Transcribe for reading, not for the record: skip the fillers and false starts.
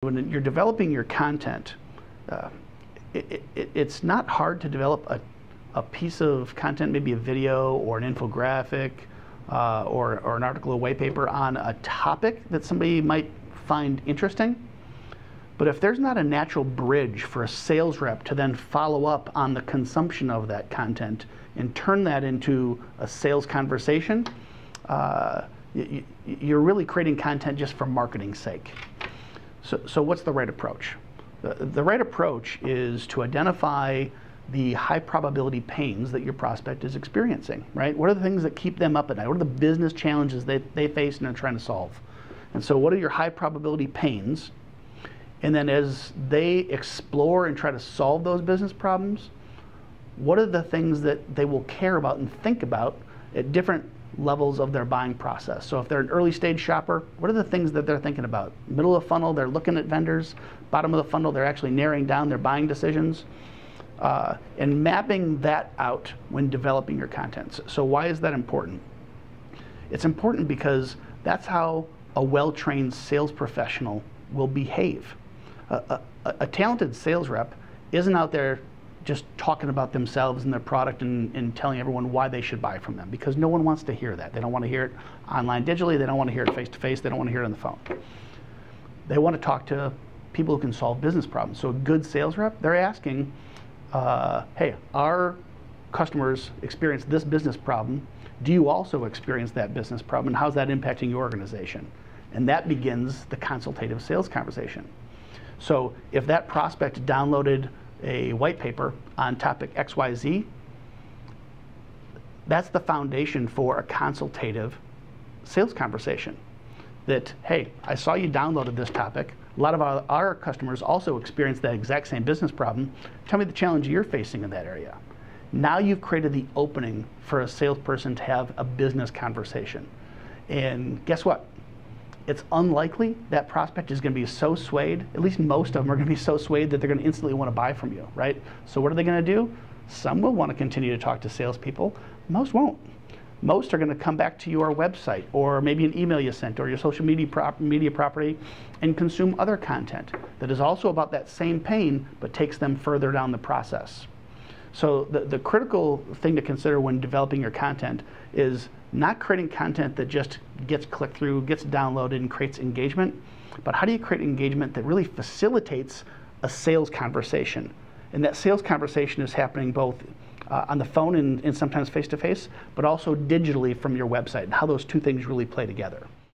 When you're developing your content, it's not hard to develop a piece of content, maybe a video or an infographic or an article, a white paper on a topic that somebody might find interesting. But if there's not a natural bridge for a sales rep to then follow up on the consumption of that content and turn that into a sales conversation, you're really creating content just for marketing's sake. So what's the right approach? The right approach is to identify the high probability pains that your prospect is experiencing, right? What are the things that keep them up at night? What are the business challenges that they face and are trying to solve? And so what are your high probability pains? And then as they explore and try to solve those business problems, what are the things that they will care about and think about at different levels of their buying process? So if they're an early stage shopper, what are the things that they're thinking about? Middle of the funnel, they're looking at vendors. Bottom of the funnel, they're actually narrowing down their buying decisions. And mapping that out when developing your content. So why is that important? It's important because that's how a well-trained sales professional will behave. A talented sales rep isn't out there just talking about themselves and their product and telling everyone why they should buy from them, because no one wants to hear that. They don't want to hear it online digitally, they don't want to hear it face-to-face, they don't want to hear it on the phone. They want to talk to people who can solve business problems. So a good sales rep, they're asking, hey, our customers experience this business problem. Do you also experience that business problem, and how's that impacting your organization? And that begins the consultative sales conversation. So if that prospect downloaded a white paper on topic XYZ, that's the foundation for a consultative sales conversation. That, hey, I saw you downloaded this topic. A lot of our customers also experience that exact same business problem. Tell me the challenge you're facing in that area. Now you've created the opening for a salesperson to have a business conversation. And guess what? It's unlikely that prospect is going to be so swayed, at least most of them are going to be so swayed that they're going to instantly want to buy from you, right? So what are they going to do? Some will want to continue to talk to salespeople. Most won't. Most are going to come back to your website or maybe an email you sent or your social media property and consume other content that is also about that same pain but takes them further down the process. So the critical thing to consider when developing your content is not creating content that just gets clicked through, gets downloaded, and creates engagement, but how do you create engagement that really facilitates a sales conversation? And that sales conversation is happening both on the phone and sometimes face-to-face, but also digitally from your website, and how those two things really play together.